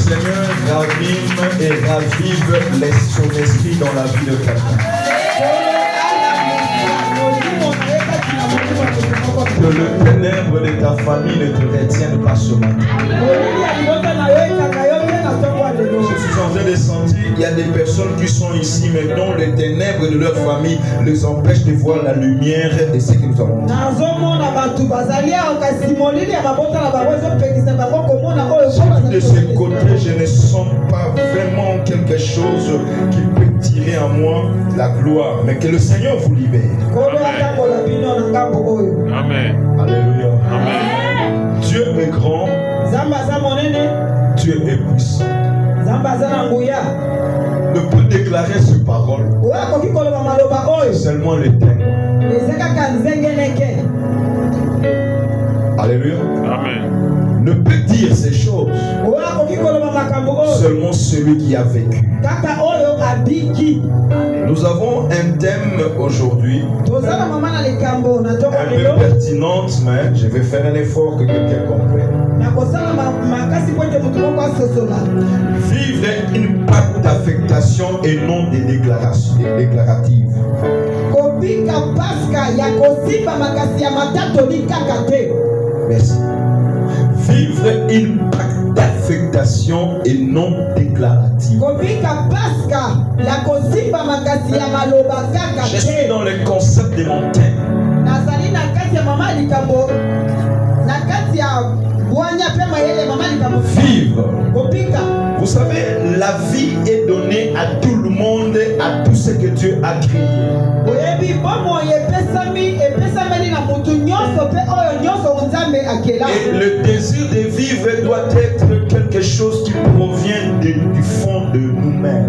Seigneur ranime et ravive son esprit dans la vie de quelqu'un. Que le ténèbre de ta famille ne te retienne pas ce matin. Je suis en train de sentir qu'il y a des personnes qui sont ici, mais dont les ténèbres de leur famille les empêchent de voir la lumière de ce que nous avons dit. De ce côté, je ne sens pas vraiment quelque chose qui peut tirer en moi la gloire, mais que le Seigneur vous libère. Amen. Alléluia. Amen. Dieu est grand. Dieu est puissant. Ne peut déclarer ce parole. Seulement le témoin. Alléluia. Amen. Ne peut dire ces choses. Seulement celui qui a vécu. Nous avons un thème aujourd'hui un peu pertinente, mais je vais faire un effort que quelqu'un comprenne. Vivre une pacte d'affectation et non des déclarations déclaratives. Merci. Vivre une pacte d'affectation et non déclarative. Je suis dans le concept de mon thème. Vivre. Vous savez, la vie est donnée à tout le monde, à tout ce que Dieu a créé. Et le désir de vivre doit être quelque chose qui provient du fond de nous-mêmes.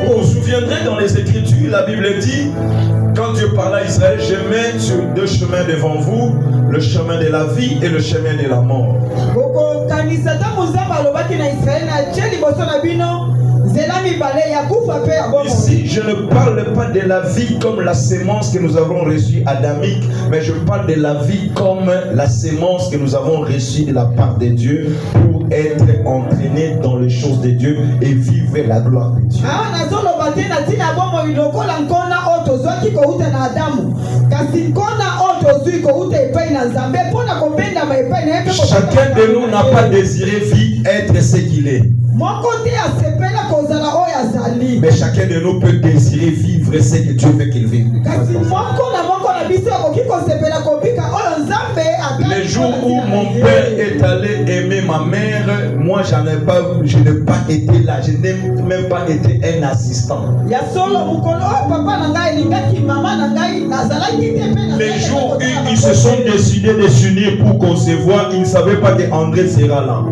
Vous vous souviendrez dans les Écritures, la Bible dit, quand Dieu parla à Israël, je mets sur deux chemins devant vous, le chemin de la vie et le chemin de la mort. Ici, je ne parle pas de la vie comme la sémence que nous avons reçue adamique, mais je parle de la vie comme la sémence que nous avons reçue de la part de Dieu pour être entraînés dans les choses de Dieu et vivre la gloire de Dieu. Chacun de nous n'a pas désiré vivre, être ce qu'il est. Mais chacun de nous peut désirer vivre ce que Dieu veut qu'il vive. Les jours où mon père est allé aimer ma mère, moi je n'ai pas été là, je n'ai même pas été un assistant. Les jours où ils se sont décidés de s'unir pour concevoir, ils ne savaient pas qu'André sera là.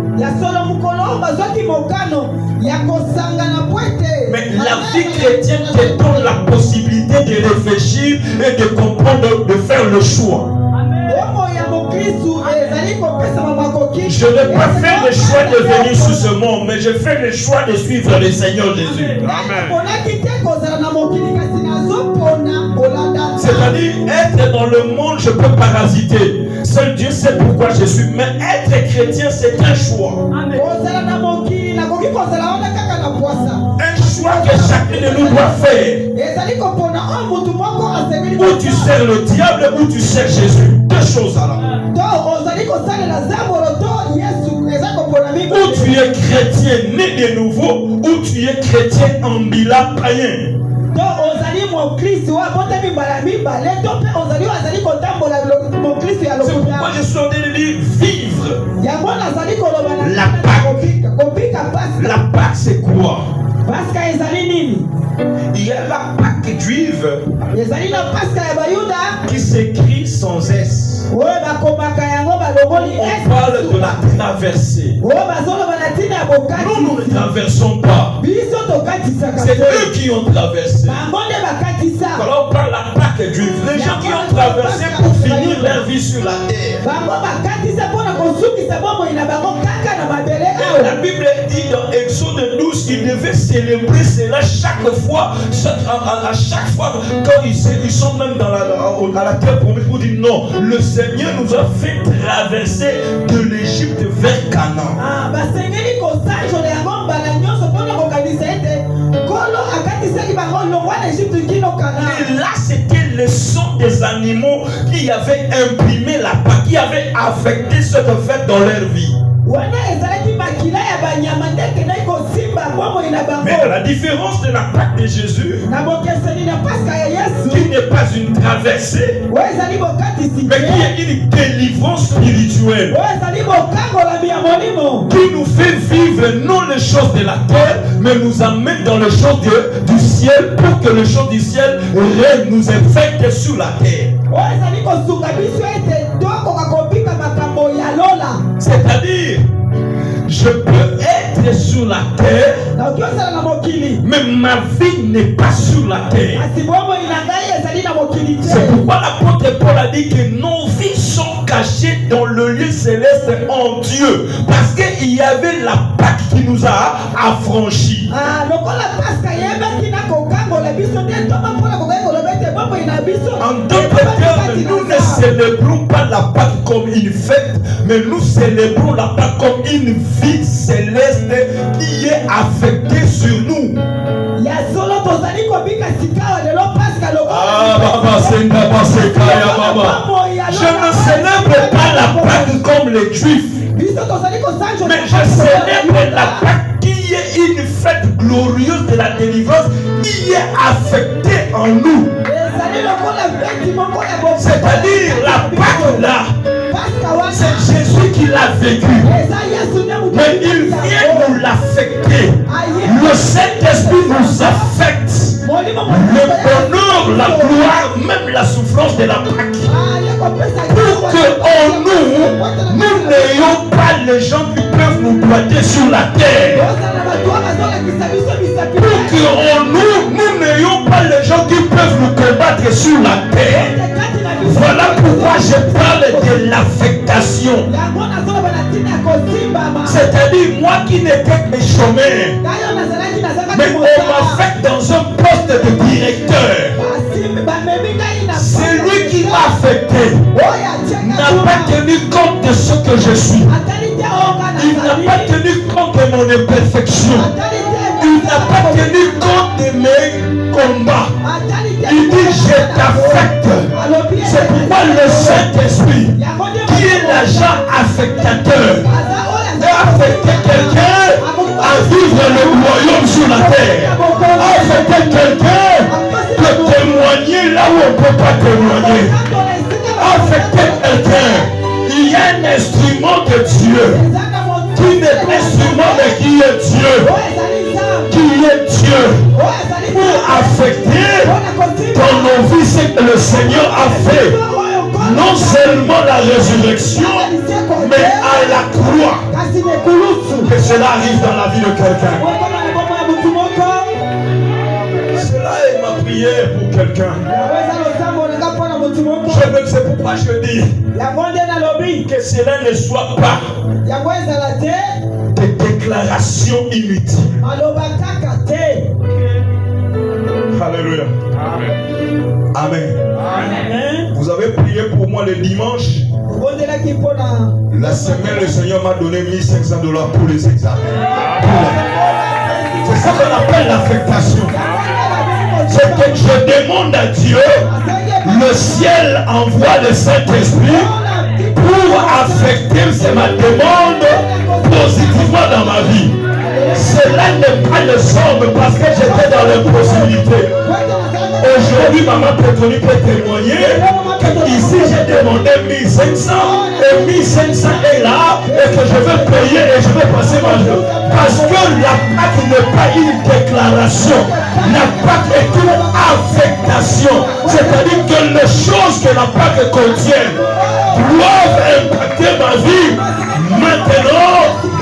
Mais la vie chrétienne te donne la possibilité de réfléchir et de comprendre, de faire le choix. Je n'ai pas fait le choix de venir sur ce monde, mais je fais le choix de suivre le Seigneur Jésus. Amen. C'est-à-dire, être dans le monde, je peux parasiter. Seul Dieu sait pourquoi je suis. Mais être chrétien, c'est un choix. Amen. Un choix que chacun de nous doit faire. Ou tu sers le diable, ou tu sers Jésus. Deux choses alors. Ou tu es chrétien né de nouveau, ou tu es chrétien ambila païen. C'est pourquoi je suis en train de dire vivre. La Pâque. La Pâque, c'est quoi? Il y a la Pâque juive qui s'écrit sans S. On parle de la traversée. Nous ne traversons pas. C'est eux qui ont traversé. Alors on parle de la Pâque juive. Les gens qui ont traversé pour finir leur vie sur la terre. La Bible dit dans Exode 12, ils devaient célébrer cela chaque fois, à chaque fois, quand ils sont même à la terre promise pour dire non, le Seigneur nous a fait traverser de l'Égypte vers Canaan. Et là, c'était le son des animaux qui avaient imprimé la Pâque, qui avaient affecté cette fête dans leur vie. Mais la différence de la Pâque de Jésus, qui n'est pas une traversée, mais qui est une délivrance spirituelle, qui nous fait vivre non les choses de la terre, mais nous amène dans les choses du ciel, pour que les choses du ciel nous infectent sur la terre. C'est-à-dire, je peux être sur la terre, mais ma vie n'est pas sur la terre. C'est pourquoi l'apôtre Paul a dit que nos vies sont cachées dans le lieu céleste en Dieu, parce qu'il y avait la Pâque qui nous a affranchis. En d'autres termes, nous ne célébrons pas la Pâque comme une fête, mais nous célébrons la Pâque comme une vie céleste qui est affectée sur nous. Je ne célèbre pas la Pâque comme les Juifs, mais je célèbre la Pâque qui est une fête glorieuse de la délivrance qui est affectée en nous. C'est-à-dire la Pâque là, c'est Jésus qui l'a vécu, mais il vient nous l'affecter. Le Saint-Esprit nous affecte. Le bonheur, la gloire, même la souffrance de la Pâque, pour que en nous n'ayons pas les gens qui peuvent nous boiter sur la terre, pour que en nous n'ayons pas les gens qui peuvent nous combattre sur la terre. Voilà pourquoi je parle de l'affectation. C'est-à-dire moi qui n'étais que chômeur, mais on m'affecte dans un poste de directeur. C'est lui qui m'a affecté. N'a pas tenu compte de ce que je suis. Il n'a pas tenu compte de mon imperfection. Il n'a pas tenu compte de mes combats. Il dit je t'affecte. C'est pourquoi le Saint-Esprit, qui est l'agent affectateur, a affecté quelqu'un à vivre le royaume sur la terre, a affecté quelqu'un de témoigner là où on ne peut pas témoigner, a affecté quelqu'un. Il y a un instrument de Dieu qui n'est pas instrument mais qui est Dieu, pour affecter dans nos vies ce que le Seigneur a fait. Non seulement la résurrection, mais à la croix. Que cela arrive dans la vie de quelqu'un. Cela est ma prière pour quelqu'un. C'est pourquoi je dis que cela ne soit pas des déclarations inutiles. Alléluia. Amen. Amen. Vous avez prié pour moi le dimanche. La semaine, le Seigneur m'a donné $1500 pour les examens. C'est ça qu'on appelle l'affectation. C'est que je demande à Dieu, le ciel envoie le Saint-Esprit pour affecter, c'est ma demande, positivement dans ma vie. Cela n'est pas le somme parce que j'étais dans l'impossibilité. Aujourd'hui, maman Pétronie peut témoigner qu'ici j'ai demandé 1500 et 1500 est là et que je vais payer et je vais passer ma journée. Parce que la Pâque n'est pas une déclaration. La Pâque est une affectation. C'est-à-dire que les choses que la Pâque contient doivent impacter ma vie maintenant,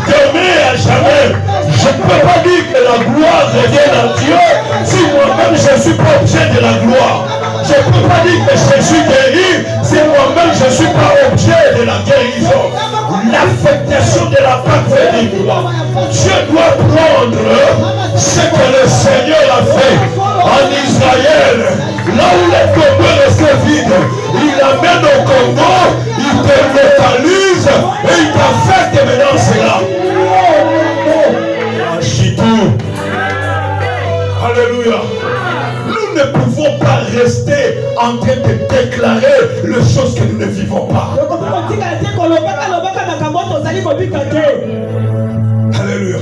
demain et à jamais. Je ne peux pas dire que la gloire revienne à Dieu si moi-même je ne suis pas objet de la gloire. Je ne peux pas dire que je suis guéri si moi-même je ne suis pas objet de la guérison. L'affectation de la Pâque fait dire quoi? Dieu doit prendre ce que le Seigneur a fait en Israël, là où les Congos restaient vides, il l'amène au Congo, il te localise et il t'affecte maintenant cela. Chitou. Alléluia. Nous ne pouvons pas rester en train de déclarer les choses que nous ne vivons pas. Alléluia.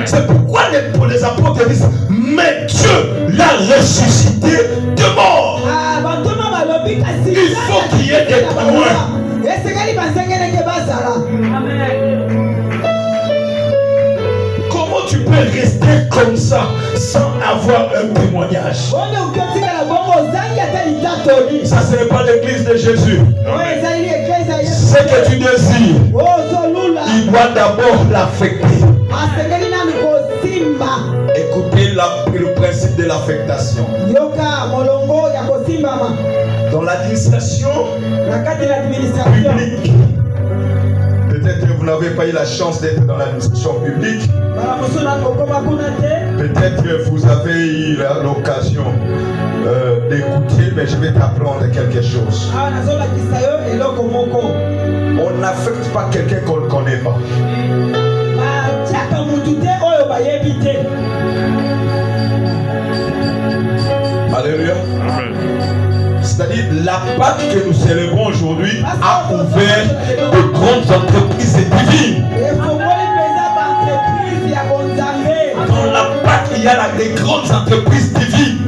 C'est pourquoi les apôtres disent, mais Dieu l'a ressuscité de mort. Il faut qu'il y ait des témoins. Comment tu peux rester comme ça sans avoir un témoignage? Ça, ce n'est pas l'église de Jésus. Ce que tu désires, il doit d'abord l'affecter. Écoutez le principe de l'affectation. Dans l'administration publique, peut-être que vous n'avez pas eu la chance d'être dans l'administration publique. Peut-être que vous avez eu l'occasion d'écouter, mais je vais t'apprendre quelque chose. On n'affecte pas quelqu'un qu'on ne connaît pas. Alléluia. C'est-à-dire la Pâque que nous célébrons aujourd'hui a ouvert de grandes entreprises divines. Dans la Pâque, il y a des grandes entreprises divines.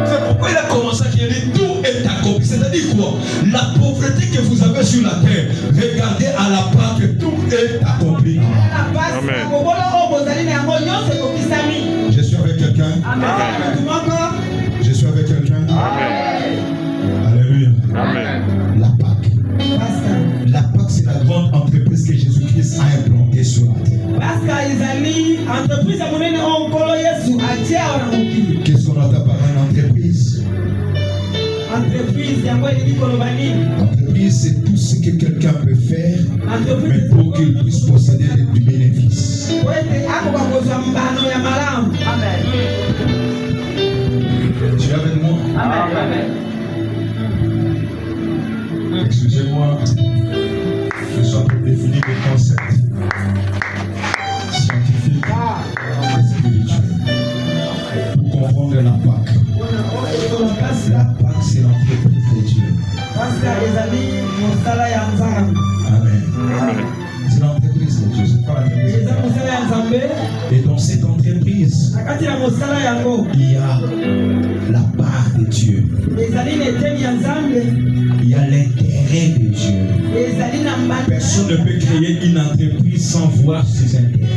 C'est pourquoi il a commencé à dire tout est accompli. C'est-à-dire quoi? La pauvreté que vous avez sur la terre, regardez à la Pâque, tout est accompli. Amen. Je suis avec quelqu'un. Je suis avec quelqu'un. Alléluia. Amen. La Pâque. La Pâque, c'est la grande entreprise que Jésus-Christ a implantée sur la terre. Qu'est-ce qu'on entend par une entreprise? Entreprise, c'est tout ce que quelqu'un peut faire, mais pour qu'il puisse posséder du bénéfice. Tu es avec moi? Amen. Excusez-moi, je suis en train de définir des concepts scientifiques et spirituels pour comprendre la Pâque. La Pâque, c'est l'entreprise de Dieu. Amen. C'est l'entreprise de Dieu, c'est pas l'entreprise de Dieu. Et dans cette entreprise, il y a la part de Dieu. Il y a l'intérêt de Dieu. Personne ne peut créer une entreprise sans voir ses intérêts.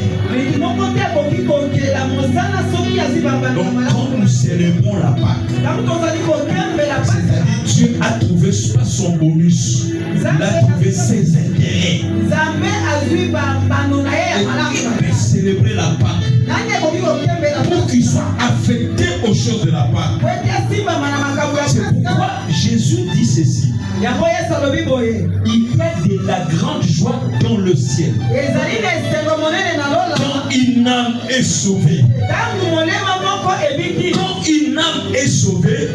Donc quand nous célébrons la Pâque, c'est-à-dire Dieu a trouvé pas son bonus, il a trouvé ses intérêts. Et il peut célébrer la Pâque pour qu'il soit affecté aux choses de la Pâque. C'est pourquoi Jésus dit ceci. Il y a de la grande joie dans le ciel quand une âme est sauvée. Quand une âme est sauvée,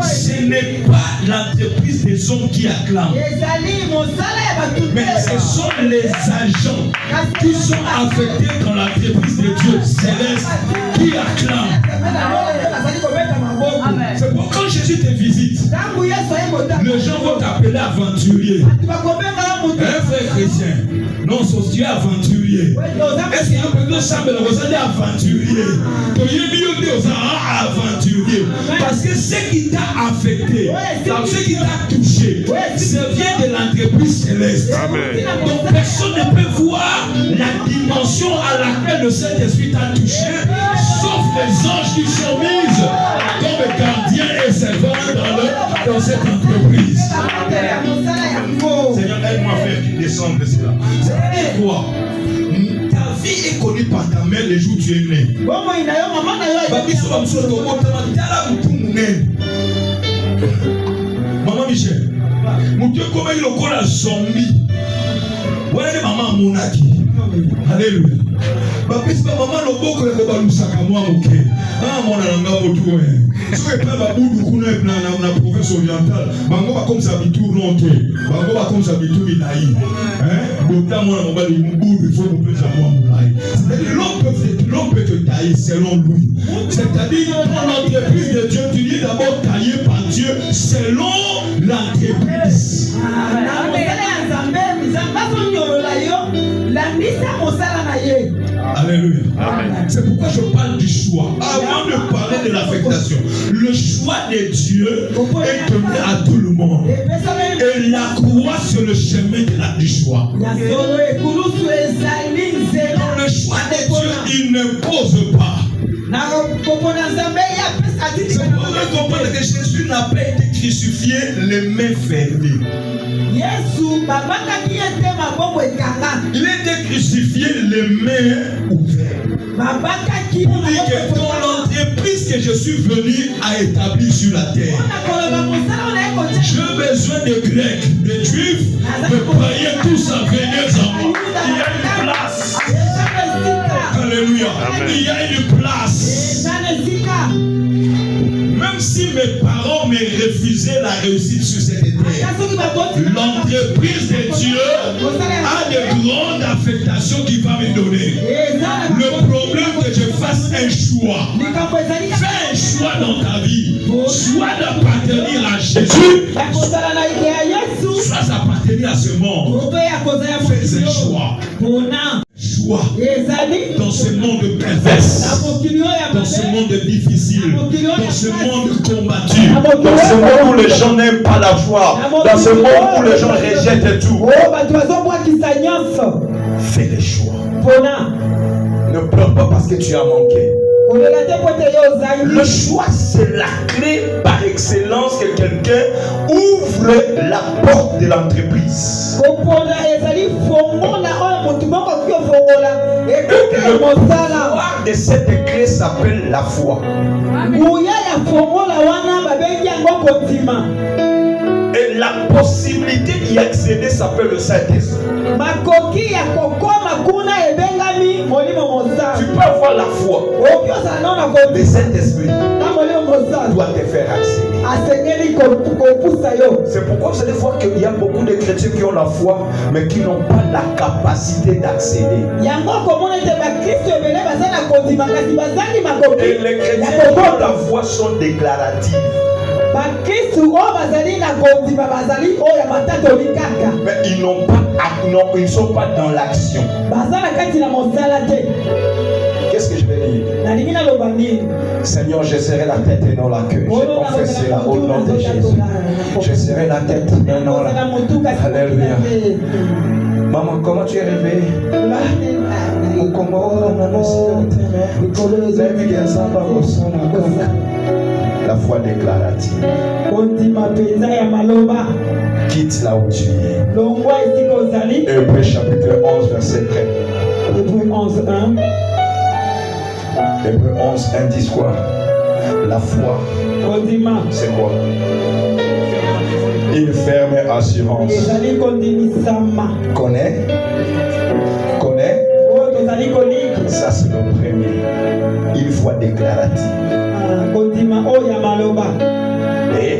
ce n'est pas l'entreprise des hommes qui acclament, mais ce sont les agents qui sont affectés dans l'entreprise de Dieu céleste qui acclament. C'est pourquoi quand Jésus te visite, les gens vont t'appeler aventurier. Un frère chrétien, non, c'est Dieu aventurier. Est-ce qu'il y a un peu de sang de aventurier? Aventurier. Parce que ce qui t'a affecté, ce qui t'a touché, ça vient de l'entreprise céleste. Amen. Donc personne ne peut voir la dimension à laquelle le Saint-Esprit t'a touché, sauf les anges qui sont mis comme gardiens et servants dans cette entreprise. Seigneur, aide-moi à faire qu'il descende de cela. C'est quoi? Ta vie est connue par ta mère les jours où tu es né. Maman Michel, mon Dieu, comment il est encore un zombie? Voilà les mamans monaki. Alléluia. Bapesi ba maman loboko le balusaka moi moke. Ah mona nanga motu eh. So e pa ba budu kuna na province orientale. Bango ba comme ça bitou ronté. Bango ba comme ça bitou binaï. Hein? Bota mona mobali budu il faut vous pesa moi moulai. L'homme peut te tailler selon lui. C'est-à-dire dans l'entreprise de Dieu, tu dis d'abord taillé par Dieu selon l'entreprise. Alléluia. Amen. C'est pourquoi je parle du choix. Avant de parler de l'affectation, le choix de Dieu est donné à tout le monde. Et la croix sur le chemin du choix. Dans le choix de Dieu, il ne pose pas. C'est pour comprendre que Jésus n'a pas été crucifié les mains fermées. Il a été crucifié les mains ouvertes. Pour dire que dans l'entreprise que je suis venu à établir sur la terre, j'ai besoin de Grecs, de Juifs, de païens, tous à venir en moi. Il y a une place. Alléluia. Il y a une place. Même si mes parents me refusaient la réussite sur cette terre, l'entreprise de Dieu a de grandes affectations qu'il va me donner. Le problème que je fasse un choix. Fais un choix dans ta vie. Soit d'appartenir à Jésus, soit d'appartenir à ce monde. Fais un choix. Choix dans ce monde pervers, dans ce monde difficile, dans ce monde combattu, dans ce monde où les gens n'aiment pas la foi, dans ce monde où les gens rejettent tout. Fais les choix. Ne pleure pas parce que tu as manqué. Le choix, c'est la clé par excellence que quelqu'un ouvre la porte de l'entreprise. Le pouvoir de cette clé s'appelle la foi. Et la possibilité d'y accéder s'appelle le Saint-Esprit. Tu peux avoir la foi. Le Saint-Esprit doit te faire accéder. C'est pourquoi vous allez voir qu'il y a beaucoup de chrétiens qui ont la foi, mais qui n'ont pas la capacité d'accéder. Et les chrétiens qui ont la foi sont déclaratifs. Mais ils n'ont pas, ils ne sont pas dans l'action. Qu'est-ce que je vais dire? Seigneur, je serai la tête et non la queue. Je confesserai au nom de Jésus. Je serai la tête et non la queue. Alléluia. Maman, comment tu es réveillée? La foi déclarative. Quitte là où tu es. Hébreux chapitre 11, verset 13. Hébreux 11, 1. Hébreux 11, 1 dit quoi? La foi, c'est quoi? Une ferme assurance. Connais? Ça c'est le premier. Une foi déclarative. Et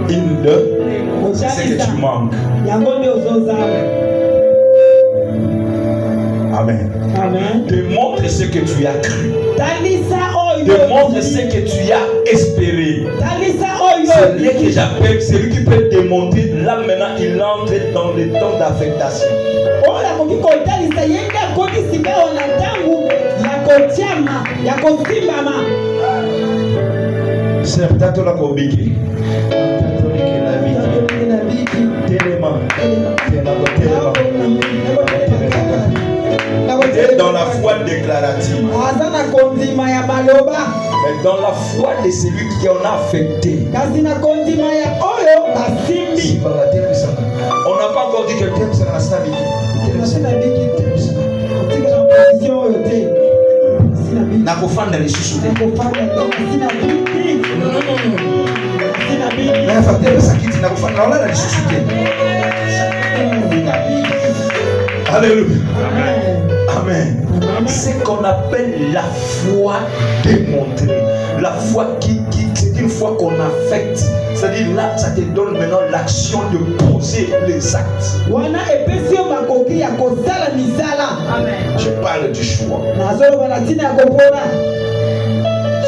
une de ce que tu manques. Amen. Démontre ce que tu as cru. Démontre ce que tu as espéré. C'est lui que j'appelle, c'est lui qui peut démontrer. Là maintenant, il entre dans le temps d'affectation. C'est peut-être la combiquée. Et dans la foi déclarative. Mais dans la foi de celui qui en a affecté. On n'a pas encore dit que le thème c'est la stabilité. Nakofanda les chouchoutés. Alléluia. Amen. C'est qu'on appelle la foi démontrée. La foi c'est une foi qu'on affecte. C'est-à-dire là, ça te donne maintenant l'action de poser les actes. Je parle du choix.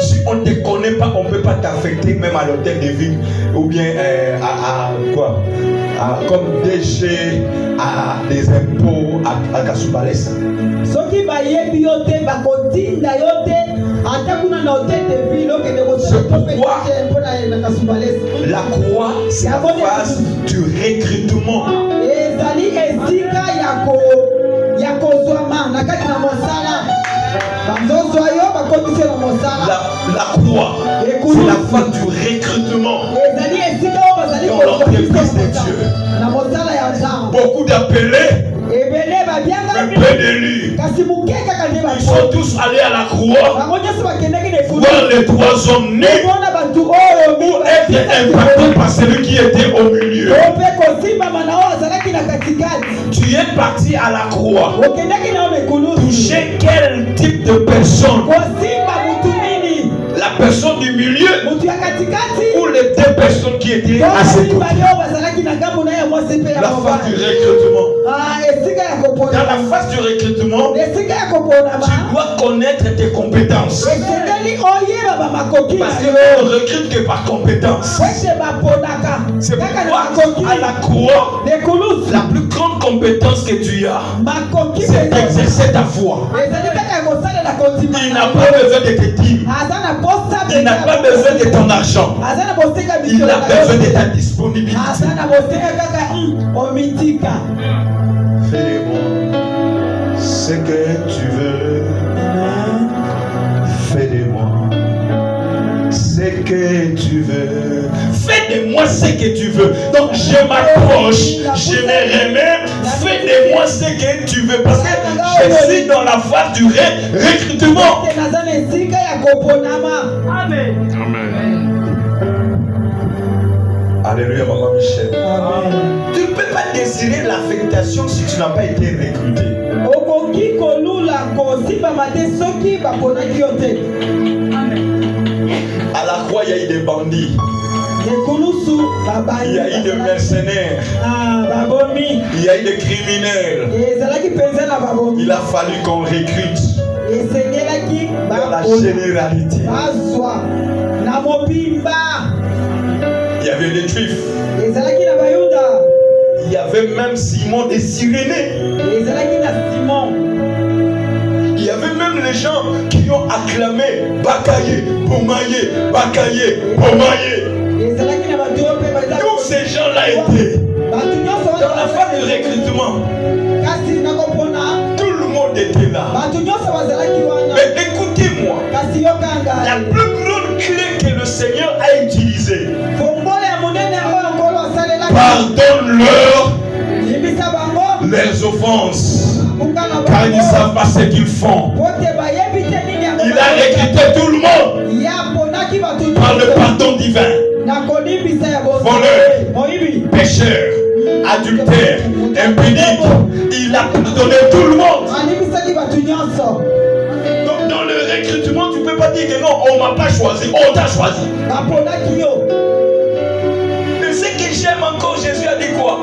Si on ne te connaît pas, on ne peut pas t'affecter même à l'hôtel de ville ou bien à quoi? Comme DG, à des impôts, à Kasoubalès. C'est pourquoi la croix, c'est la phase du recrutement. La croix, c'est la phase du recrutement dans l'entreprise de Dieu. Beaucoup d'appelés, mais peu d'élus. Ils sont tous allés à la croix voir les trois hommes nus pour être impactés par celui qui était au milieu. Tu es parti à la croix. Toucher quel type de personne? La personne du milieu ou les deux personnes qui étaient à ses côtés? La phase du recrutement. Dans la phase du recrutement, tu dois connaître tes compétences. Parce qu'on ne recrute que par compétence. C'est pourquoi à la croix, la plus grande compétence que tu as, c'est d'exercer ta foi. Il n'a pas besoin de tes dîmes. Il n'a pas besoin de ton argent. Il a besoin de ta disponibilité. Fais-moi ce que tu veux. Fais de moi ce que tu veux. Fais de moi ce que tu veux. Donc je m'approche, je me remets. Fais de moi ce que tu veux. Parce que je suis dans la phase du recrutement. Amen. Amen. Alléluia, maman Michel. Amen. Tu ne peux pas désirer l'affectation si tu n'as pas été recruté. À la croix, il y a eu des bandits. Il y a eu des mercenaires. Il y a eu des criminels. Il a fallu qu'on recrute. Dans la généralité. Il y avait des Juifs. Il y avait même Simon des Cyrénés. Il y avait même les gens qui ont acclamé Bakaye, Bomaye, Bakaye, Bomaye. Tous ces gens-là étaient dans la phase du recrutement. Tout le monde était là. Mais écoutez-moi, la plus grande clé que le Seigneur a utilisée, pardonne-leur leurs offenses, car ils ne savent pas ce qu'ils font. Il a recruté tout le monde par le pardon divin. Voleur, pécheur, adultère, impunique, il a pardonné tout le monde. Donc dans le recrutement, tu ne peux pas dire que non, on ne m'a pas choisi, on t'a choisi. Mais ce que j'aime encore, Jésus a dit quoi?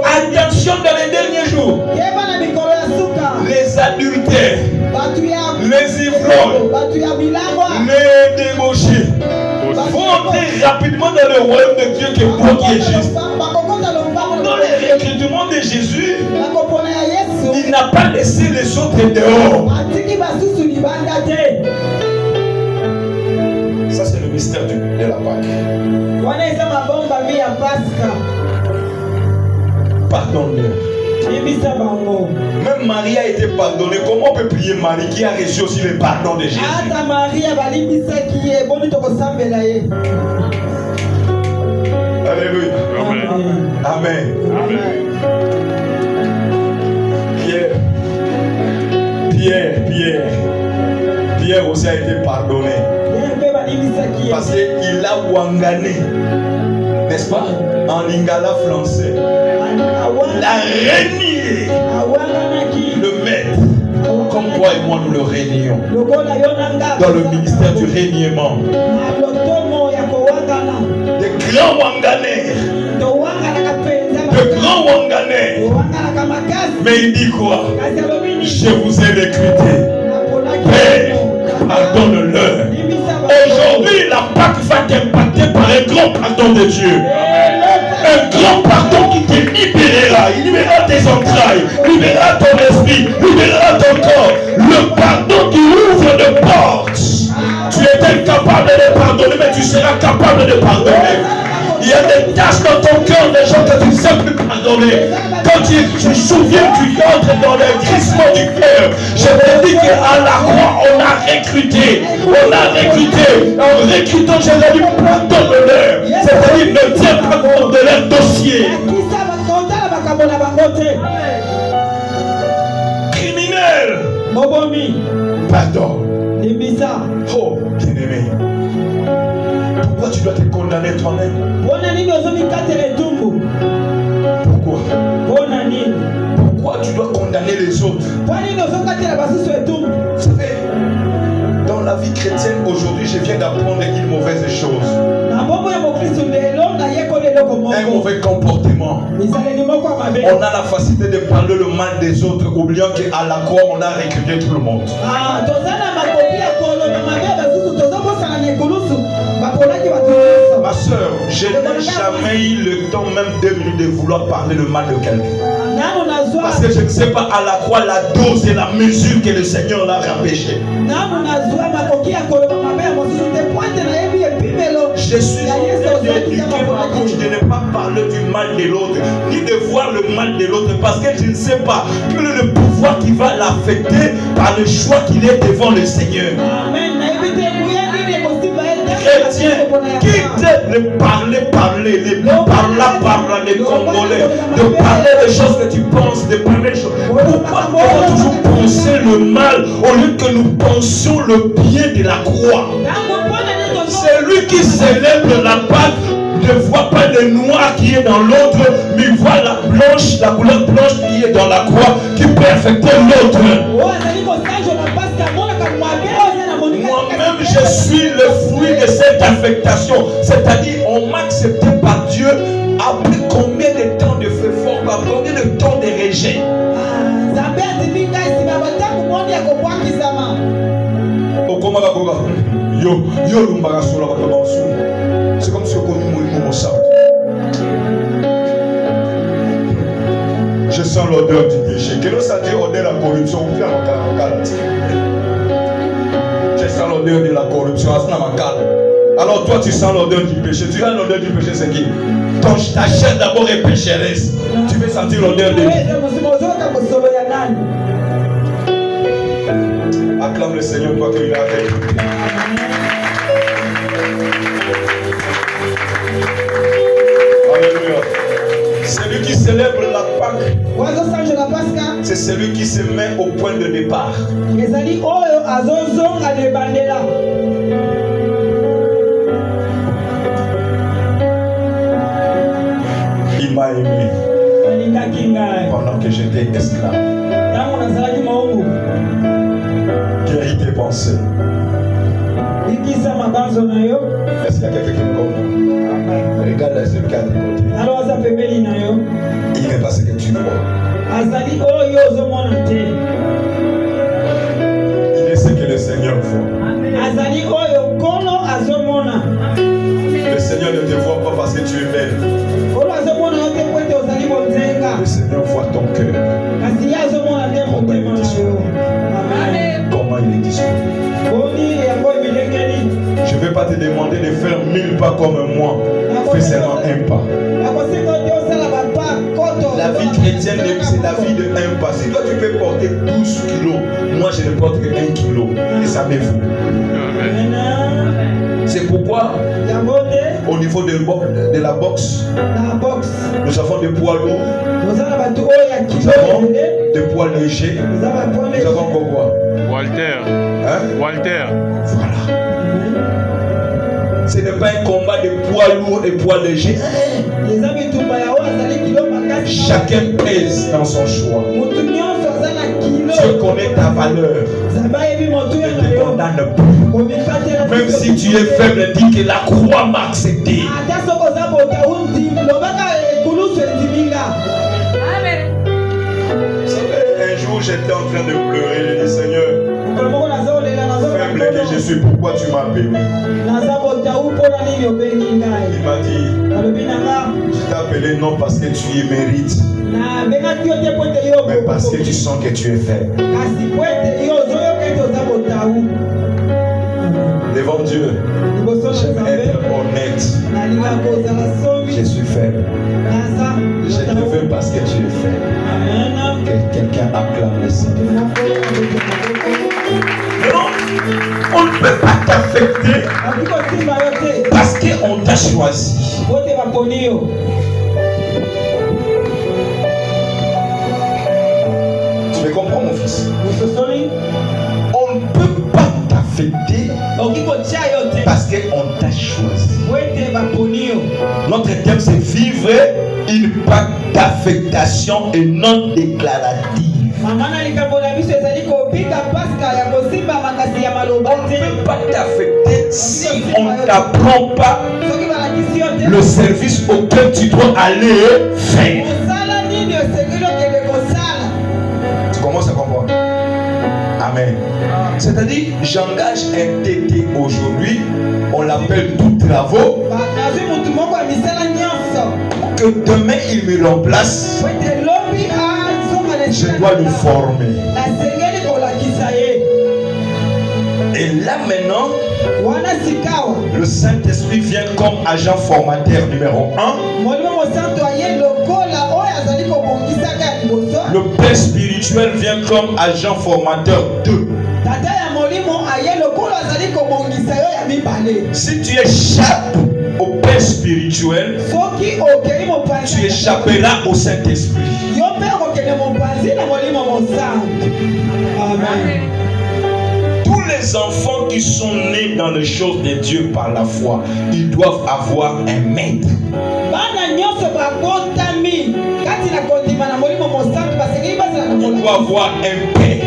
Attention dans les derniers jours. Les adultères, les ivrognes, les débauchés vont entrer rapidement dans le royaume de Dieu que toi qui es juste. Dans le recrutement de Jésus, il n'a pas laissé les autres dehors. Ça c'est le mystère de la Pâque. Pardonne-leur. Même Marie a été pardonnée. Comment on peut prier Marie qui a reçu aussi le pardon de Jésus? Alléluia. Amen. Amen. Amen. Pierre aussi a été pardonné. Parce qu'il a wangané. N'est-ce pas? En lingala français. Il a renié toi et moi nous le régnons. Dans le ministère du régnement. De grands Wanganais. De grands Wanganais. Mais il dit quoi? Je vous ai recruté. Père, pardonne-leur. Aujourd'hui, la Pâque va t'impacter par un grand pardon de Dieu. Un grand pardon qui te libérera. Il libérera tes entrailles, libérera ton esprit, libérera ton corps. Le pardon qui ouvre de portes. Tu es incapable de pardonner, mais tu seras capable de pardonner. Il y a des tâches dans ton cœur, des gens que tu ne sais plus pardonner. Quand tu souviens, tu entres dans le crissement du cœur. Je te dis qu'à la croix, on a recruté. En recrutant Jésus, pardonne-leur. C'est-à-dire, ne tiens pas compte de leur dossier. Criminel. Pardon. Oh, bien-aimé. Pourquoi tu dois te condamner toi-même? Pourquoi? Pourquoi tu dois condamner les autres? Vous savez, dans la vie chrétienne aujourd'hui, je viens d'apprendre une mauvaise chose. Un mauvais comportement. On a la facilité de parler le mal des autres, oubliant qu'à la croix, on a recruté tout le monde. Ma soeur, je n'ai jamais eu le temps, même 2 minutes, de vouloir parler le mal de quelqu'un. Parce que je ne sais pas à la croix la dose et la mesure que le Seigneur l'a empêché. Je suis éduqué par contre de ne pas parler du mal de l'autre, ni de voir le mal de l'autre, parce que je ne sais pas quel est le pouvoir qui va l'affecter par le choix qu'il est devant le Seigneur. Chrétien, quitte de parler, les Congolais, de parler des choses que tu penses, de parler des choses. Pourquoi on va toujours penser le mal au lieu que nous pensions le bien de la croix? Celui qui célèbre la Pâque ne voit pas le noir qui est dans l'autre, mais il voit la couleur blanche qui est dans la croix, qui peut affecter l'autre. Moi-même, je suis le fruit de cette affectation. C'est-à-dire, on m'a accepté par Dieu après combien de temps de feu fort, par combien de temps de rejet. C'est comme si on connaît mon sang. Je sens l'odeur du péché. Quelle est ça dit odeur de la corruption? Je sens l'odeur de la corruption. Alors toi tu sens l'odeur du péché. Tu sens l'odeur du péché, c'est qui? Ta chair d'abord est pécheresse. Tu veux sentir l'odeur de qui? Acclame le Seigneur, toi qui es là. Alléluia. Celui qui célèbre la Pâque, c'est celui qui se met au point de départ. Il m'a aimé pendant que j'étais esclave. Guéris tes pensées. Est-ce qu'il y a quelqu'un qui me comprend? Regarde là, c'est le cas de côté. Il n'est pas ce que tu vois. Il est ce que le Seigneur voit. Le Seigneur ne te voit pas parce que tu es belle. Le Seigneur voit ton cœur. Comment il est disponible. Je ne vais pas te demander de faire 1000 pas comme moi. Fais seulement un pas. La vie chrétienne, c'est la vie de un pas. Si toi tu peux porter 12 kilos, moi je ne porte que 1 kilo. Et ça m'éfout. C'est pourquoi, au niveau de la boxe, nous avons des poids lourds, nous avons des poids légers, nous avons quoi? Walter. Hein? Walter. Voilà. Ce n'est pas un combat de poids lourds et poids légers. Chacun pèse dans son choix. Dieu connaît ta valeur. Ne te condamne plus. Même si tu es faible, dis que la croix m'a accepté. Vous savez, un jour j'étais en train de pleurer. J'ai dit Seigneur, faible que je suis, pourquoi tu m'as appelé? Il m'a dit, je t'ai appelé non parce que tu y mérites, mais parce que tu sens que tu es faible. Devant Dieu, je vais être honnête. Je suis faible. Je te veux parce que tu es faible. Que quelqu'un acclame le Seigneur. Non, on ne peut pas t'affecter parce qu'on t'a choisi. Tu me comprends, mon fils? On ne peut pas t'affecter parce qu'on t'a choisi. Notre thème, c'est vivre une pacte d'affectation et non déclarative. On ne peut pas t'affecter si on ne t'apprend pas le service auquel tu dois aller faire. Tu commences à comprendre? Amen. C'est-à-dire, j'engage un TT aujourd'hui, on l'appelle tout travaux, que demain il me remplace, je dois le former. Et là maintenant, le Saint-Esprit vient comme agent formateur numéro 1. Le Père spirituel vient comme agent formateur 2. Si tu échappes au Père spirituel, tu échapperas au Saint-Esprit. Amen. Tous les enfants qui sont nés dans les choses de Dieu par la foi, ils doivent avoir un maître. Il doit avoir un père.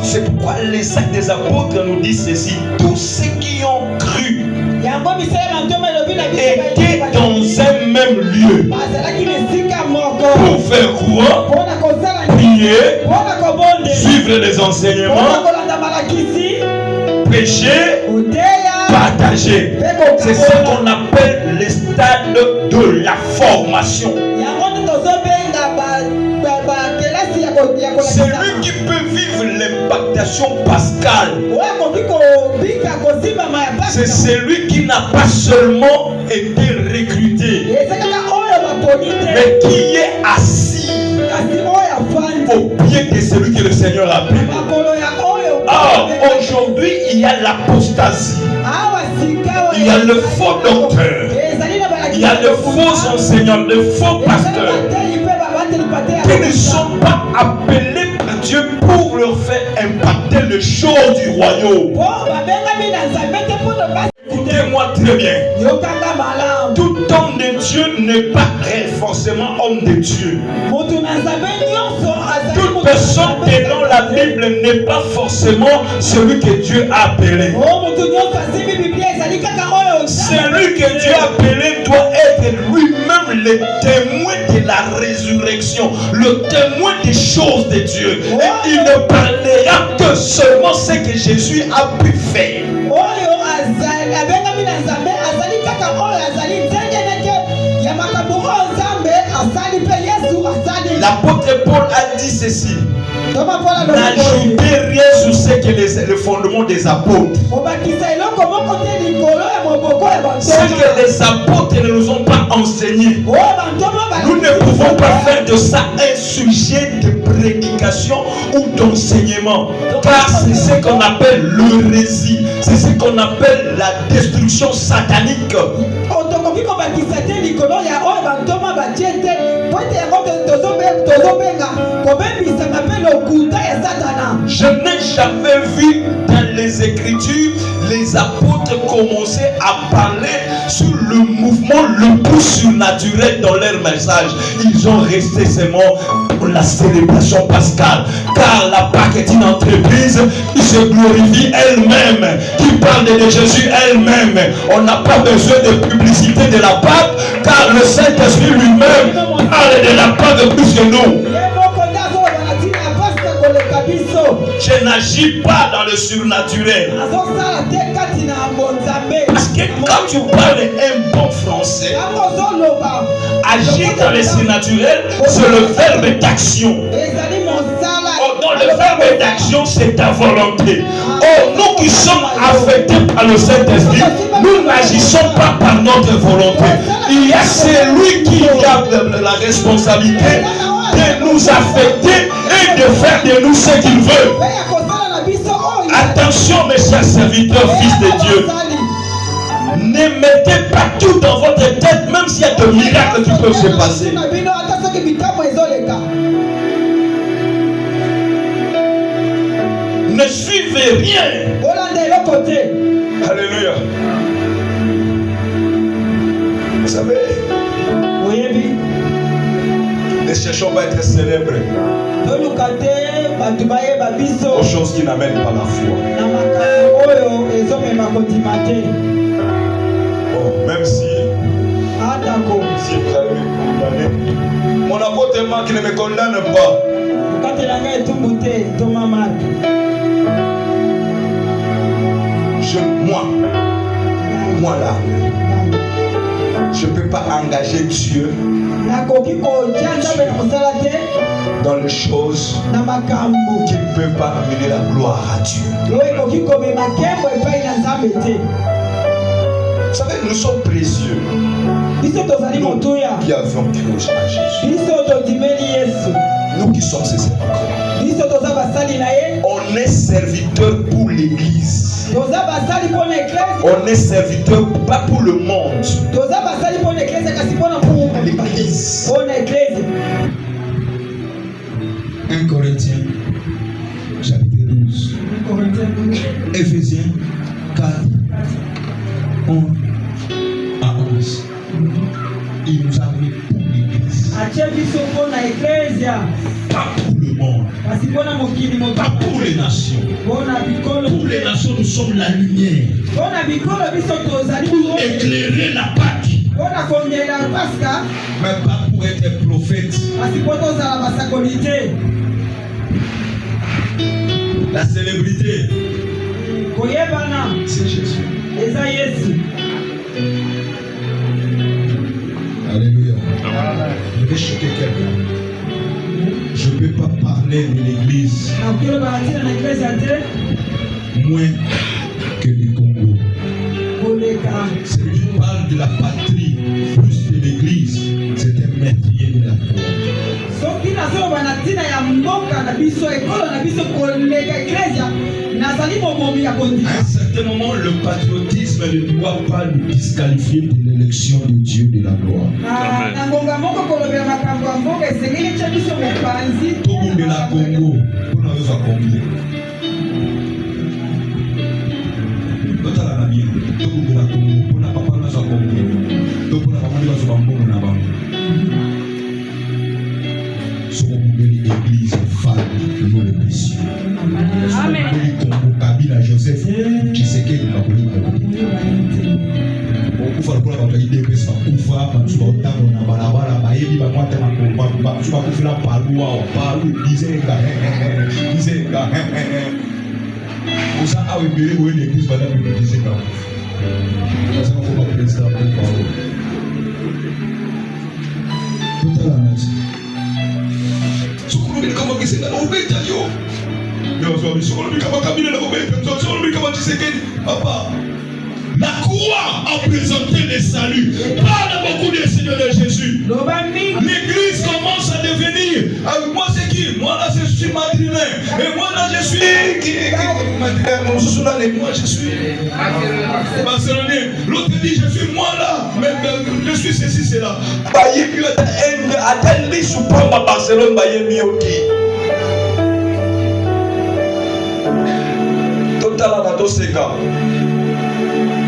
C'est pourquoi les actes des apôtres nous disent ceci. Tous ceux qui ont cru étaient dans un même lieu pour faire quoi? Prier, suivre les enseignements, prêcher, partager. C'est ce qu'on appelle les stades de la formation. Celui qui peut vivre l'impactation pascale, c'est celui qui n'a pas seulement été recruté, mais qui est assis au pied de celui que le Seigneur a appelé. Or, aujourd'hui, il y a l'apostasie, il y a le faux docteur, il y a le faux enseignant, le faux pasteur, qui ne sont pas appelés par Dieu pour leur faire impacter les choses du royaume. Écoutez-moi très bien. Tout homme de Dieu n'est pas forcément homme de Dieu. Toute personne dans la Bible n'est pas forcément celui que Dieu a appelé. Celui que Dieu a appelé doit être lui-même le témoin de la résurrection, le témoin des choses de Dieu. Et il ne parlera que seulement ce que Jésus a pu faire. L'apôtre Paul a dit ceci: n'ajoutez rien sur ce que le fondement des apôtres. Ce que les apôtres ne nous ont pas enseigné, nous ne pouvons pas faire de ça un sujet de prédication ou d'enseignement, car c'est ce qu'on appelle l'hérésie, c'est ce qu'on appelle la destruction satanique. Je n'ai jamais vu dans les Écritures les les apôtres commençaient à parler sur le mouvement le plus surnaturel dans leur message. Ils ont resté seulement pour la célébration pascale. Car la Pâque est une entreprise qui se glorifie elle-même, qui parle de Jésus elle-même. On n'a pas besoin de publicité de la Pâque, car le Saint-Esprit lui-même parle de la Pâque plus que nous. Je n'agis pas dans le surnaturel. Parce que quand tu parles un bon français, agir dans le surnaturel, c'est le verbe d'action. Dans le verbe d'action, c'est ta volonté. Oh, nous qui sommes affectés par le Saint-Esprit, nous n'agissons pas par notre volonté. Il y a celui qui a la responsabilité de nous affecter et de faire de nous ce qu'il veut. Attention, mes chers serviteurs, fils de Dieu. Ne mettez pas tout dans votre tête, même s'il y a des miracles qui peuvent se passer. Ne suivez rien. Alléluia. Vous savez, ne cherchons pas à être célèbres aux choses qui n'amènent pas la foi. Oh, même si vous allez me condamner, mon apôtre Marc ne me condamne pas. Moi là, je ne peux pas engager Dieu dans les choses qui ne peuvent pas amener la gloire à Dieu. Vous savez, nous sommes précieux. Nous qui avons cru à Jésus. Nous qui sommes ses serviteurs. On est serviteurs pour l'Église. On est serviteurs pas pour le monde. L'Église. 1 Corinthiens chapitre 12. Éphésiens 4 1 à 11. Il nous a mis pour l'Église. Pas pour le monde. Pas pour les nations. Pour les nations, nous sommes la lumière. Pour éclairer la Pâque. Mais pas pour être prophète. La célébrité, c'est Jésus. Alléluia. Je vais choquer quelqu'un. Je ne peux pas parler de l'église moins que du Congo. Celui qui parle de la patrie plus de l'église, c'est un meurtrier de la foi. À un certain moment, le patriotisme ne doit pas nous disqualifier de l'élection de Dieu de la gloire. Tout le monde de la Congo, pour nous faire combien? Tout le monde de la Congo, pour nous pas nous faire combien? Tout le monde de la Congo, pour nous pas l'église femme, nous le précieux. Amen. Kabila Joseph, qui sait qu'il va okufa lokola bato idps bakufa bato baotanga na balabala bayebi bamwatema bato bakufela palu awa palu dizenga oza awa ebele boye na église bada bino dizenga bazanga fo bapresident po pao totala nati sokolobeli kama kisenga na obeta yo sokolobeli kama kabila na obeta sokolobeli kama Tshisekedi papa. La croix a présenté le salut. Parle beaucoup du Seigneur de Jésus. L'église commence à devenir. Moi c'est qui? Moi là je suis madrilène. Et moi là je suis moi je suis barcelonais. L'autre dit je suis moi là. Mais je suis ceci, c'est là. Barcelone, Total à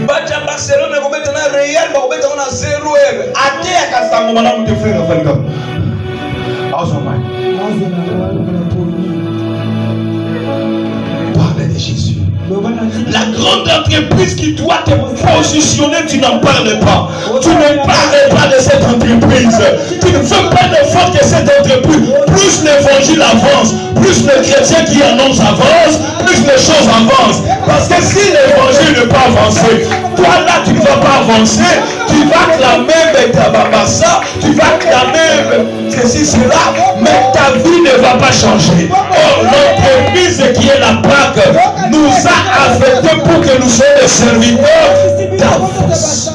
Bacha Barcelone kobeta na Real bakobeta na 0-0. Ate akasango mana mute frère Falika. Azomai. Parle de Jésus. La grande entreprise qui doit te positionner, tu n'en parles pas. Tu ne parles pas de cette entreprise. Tu ne fais pas d'effort que cette entreprise. Plus l'évangile avance, plus le chrétien qui annonce avance, plus les choses avancent. Parce que si l'évangile ne peut pas avancer, toi là tu ne vas pas avancer. Tu vas clamer ta babassa, tu vas clamer ceci, cela, mais ta vie ne va pas changer. Or, l'entreprise qui est la Pâque nous a affectés pour que nous soyons des serviteurs d'avance.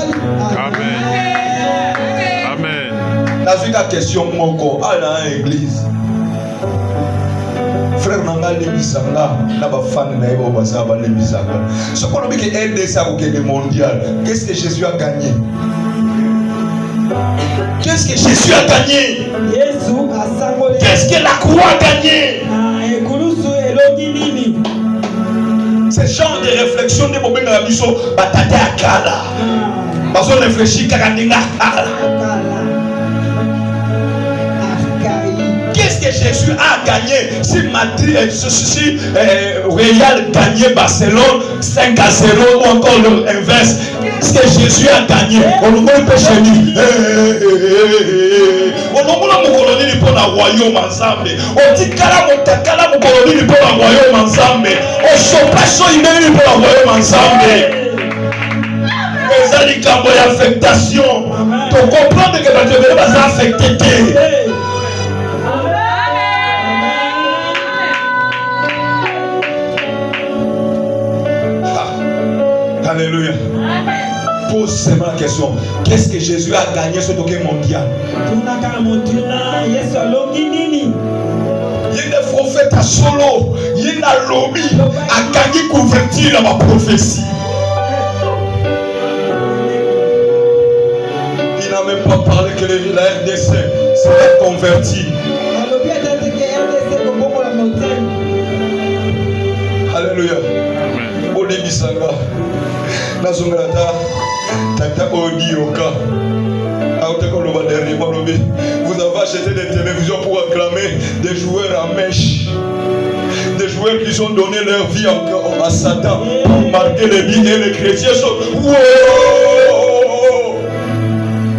Amen. Amen. La question moko à l'église. Frère Nanga Lebisanga, n'a pas fan de Naïbo Bassaba Lebisanga. Ce qu'on a dit que RDC a gagné mondial. Qu'est-ce que Jésus a gagné? Qu'est-ce que Jésus a gagné? Qu'est-ce que la croix a gagné? Ce genre de réflexion de Bobé Narabiso, Batate Akala. Parce qu'on réfléchit Karanina Akala. Qu'est-ce que Jésus a gagné? Si Madrid, Real gagnait Barcelone 5-0 ou encore l'inverse, qu'est-ce que Jésus a gagné? On nous met péché nu. On nous met mon colonie pour la royaume ensemble. On dit kala mon colonie pour la royaume ensemble. On chope pas son email pour la royaume ensemble. Les alicambo et affectation. Pour comprendre que Dieu va s'affecter. Alléluia. Pose seulement la question. Qu'est-ce que Jésus a gagné sur le domaine mondial? Il y a des prophètes à solo. Il y a un lobby à gagner couverture à ma prophétie. Il n'a même pas parlé que la RDC serait convertie. Alléluia. Olebisanga. Nazongalata. Tata Odioka. Vous avez acheté des télévisions pour acclamer des joueurs à mèche. Des joueurs qui ont donné leur vie à Satan pour marquer les vies et les chrétiens sont. Wow!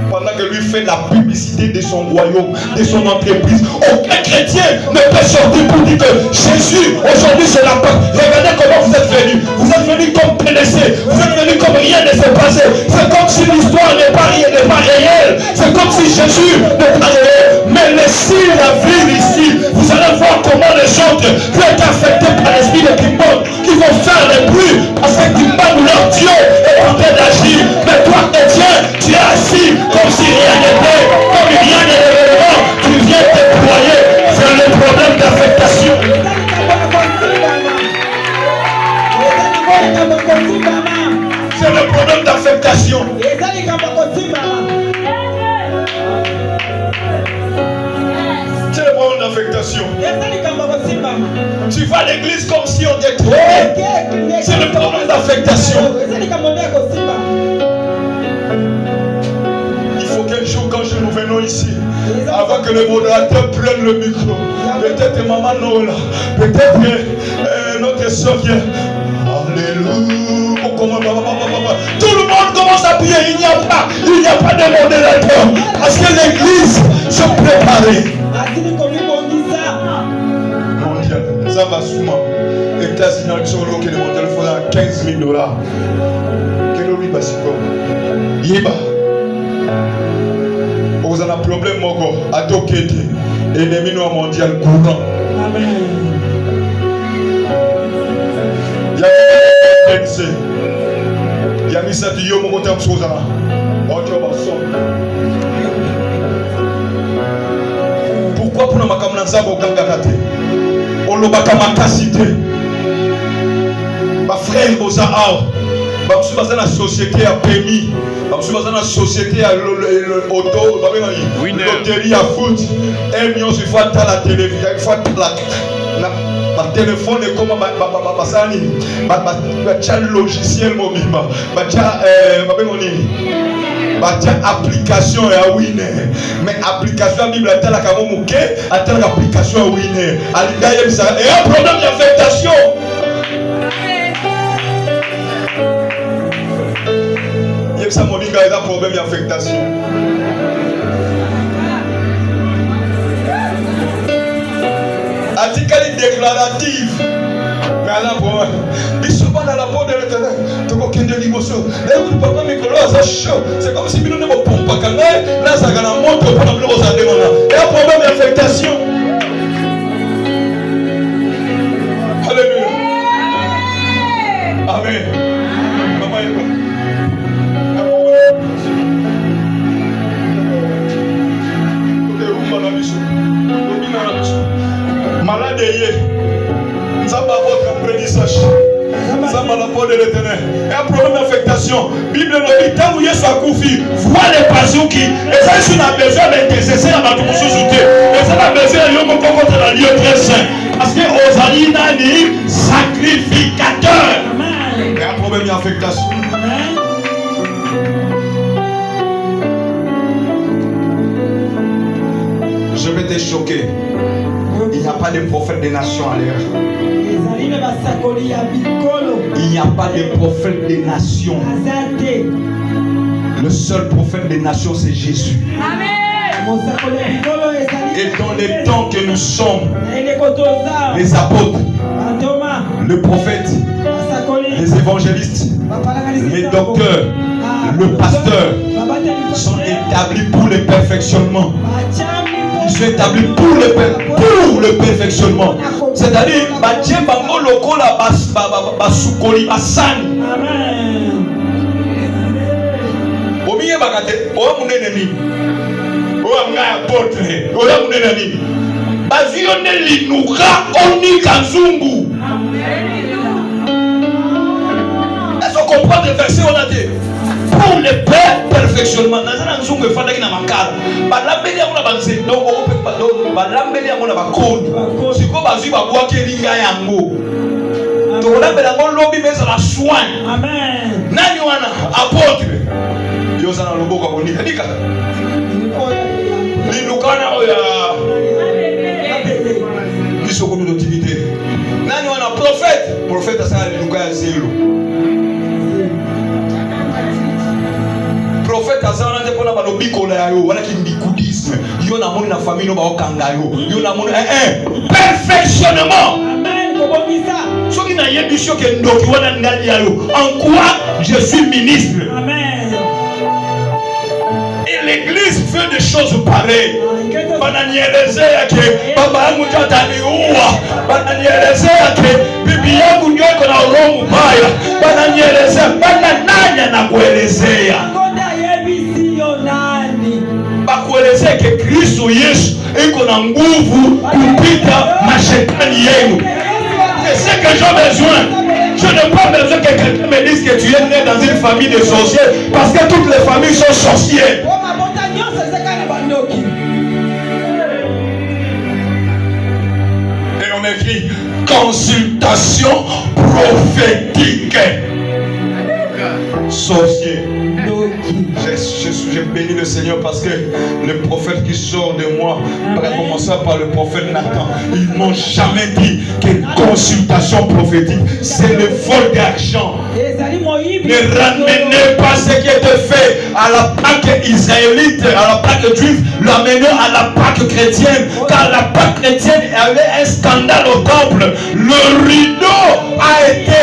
Pendant que lui fait la publicité de son royaume, de son entreprise, aucun chrétien ne peut sortir pour dire que Jésus, aujourd'hui c'est la Pâque. Regardez comment vous êtes venus. Vous êtes venus comme blessés. Vous êtes venus comme rien ne s'est passé. C'est comme si l'histoire n'est pas réelle. C'est comme si Jésus n'est pas réel. Mais laissez la ville ici. Vous allez voir comment les autres qui ont été affectés par l'esprit de Kimbon, qui vont faire les bruits parce que Kimbon, leur Dieu, est en train d'agir. Mais toi, chrétien, tu es assis comme si rien n'était, comme rien n'était. Tu viens déployer. C'est le problème d'affectation. C'est le problème d'affectation. C'est le problème d'affectation. Tu vas à l'église comme si on était trop. C'est le problème d'affectation. Il faut qu'un jour, quand nous venons ici, avant que le modérateur prenne le micro, peut-être maman Nola, peut-être notre soeur qui est. Alléluia. Tout le monde commence à prier. Il n'y a pas de modérateur. Parce que l'église se préparait. Mondial. Ça va souvent. États-Unis, solo que le mondial fera $15,000. Quel est le basico? Yiba. Vous avez un problème, Mogo. Adokete. Ennemi mondial courant. Amen. Pourquoi pour nous on l'a capacité ma frère Bozaar je suis dans la société à permis je suis dans la société à l'auto loterie à foot 1 million il faut à la télévision il faut téléphone et comment le logiciel mobile application ya winner mais application bible atala ka momuke atala application winner alidaye bisa et un problème d'affectation. Ça m'a dit qu'il y a un problème d'affectation. Article déclaratif. Mais là, pour ils sont pas dans la peau de l'éternel. Tu vois qu'il y a des émotions. C'est comme si nous ne pouvons pas calmer. Là, ça gagne un monde pour nous aux années. Il y a un problème d'affectation. Alléluia. Amen. Malade ça va votre apprentissage. Ça va la porte de l'éternel. Et un problème d'affectation. Bible nous dit tant que Yesu a koufi, vois les passions qui. Et ça, si on a besoin d'intercesser à notre société. Et ça, on a besoin de contre la lieu très saint. Parce que Osali n'a dit sacrificateur. Et un problème d'affectation. Je vais te choquer. Il n'y a pas de prophète des nations à l'air. Il n'y a pas de prophète des nations. Le seul prophète des nations, c'est Jésus. Amen. Et dans les temps que nous sommes, les apôtres, le prophète, les évangélistes, les docteurs, le pasteur sont établis pour le perfectionnement. Ils sont établis pour le perfectionnement. C'est-à-dire, Dieu bango lokola basukoli basani. Amen. Omiye bakate, owa munene ni. Owa mga apotre, owa munene ni. Baziyone linuka oni kanzungu. Est-ce qu'on comprend le verset on a dit? Pour le perfectionnement, nazana nzungu efanda kina makala. Balambeli amuna banze, donc on peut pas donc balambeli amuna bakoni. Siko bazui babwaki elinga yango. To balambeli ngo lobi meza la soin. Amen. Nani wana apôtre. Yo sana loboko bonika dika. Linukana oya. Nisoko d'activité. Nani wana prophète. Prophète sana linuka zero. Prophète azana te pona balobi kola yo wala ki ndikudisme yo na moni na famille no ba okanga yo na moni perfectionnement. Amen. Kobomisa soki na yebisho ke ndoki wana ngali yo en quoi je suis ministre. Amen. Et l'église fait des choses pareilles. Bananieleze yake baba yangu tatani uwa bananieleze yake bibi yangu ndio iko na roho mbaya bananieleze banananya na kuelezea bakuelezea ke Kristo Yesu iko na nguvu kupita mashetani yenu. C'est ce que j'ai besoin. Je n'ai pas besoin que quelqu'un me dise que tu es né dans une famille de sorciers parce que toutes les familles sont sorcières. Et on écrit consultation prophétique. Sorcier. Je bénis le Seigneur parce que le prophète qui sort de moi, par commencer par le prophète Nathan, ils m'ont jamais dit qu'une consultation prophétique, c'est le vol d'argent. Ne ramenez pas ce qui était fait à la Pâque israélite, à la Pâque juive, l'amenons à la Pâque chrétienne, car la Pâque chrétienne avait un scandale au temple. Le rideau a été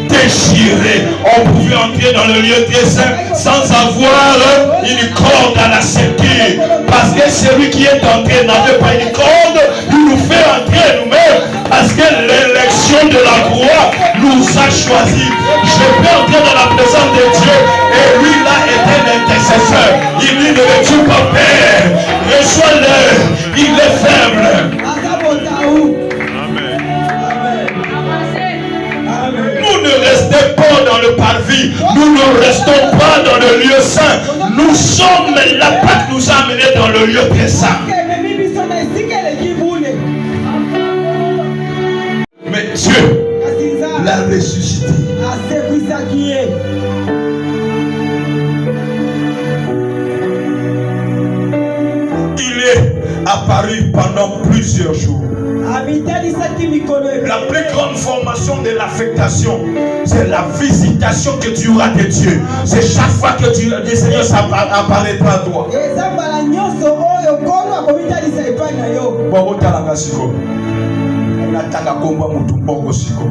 déchiré. On pouvait entrer dans le lieu très saint sans avoir une corde à la ceinture, parce que celui qui est entré n'avait pas une corde. Il nous fait entrer nous-mêmes parce que l'élection de la croix nous a choisis. Je peux entrer dans la présence de Dieu et lui là est un intercesseur. Il dit ne le tue pas, Père, reçois-le, il est faible. Nous ne restons pas dans le parvis, nous ne restons pas dans le lieu saint. Nous sommes, la Pâque nous a amenés dans le lieu très saint. apparu pendant plusieurs jours. La plus grande formation de l'affectation, c'est la visitation que tu auras de Dieu. C'est chaque fois que le Seigneur apparaîtra à toi. Nataka komba mutu mbongo siko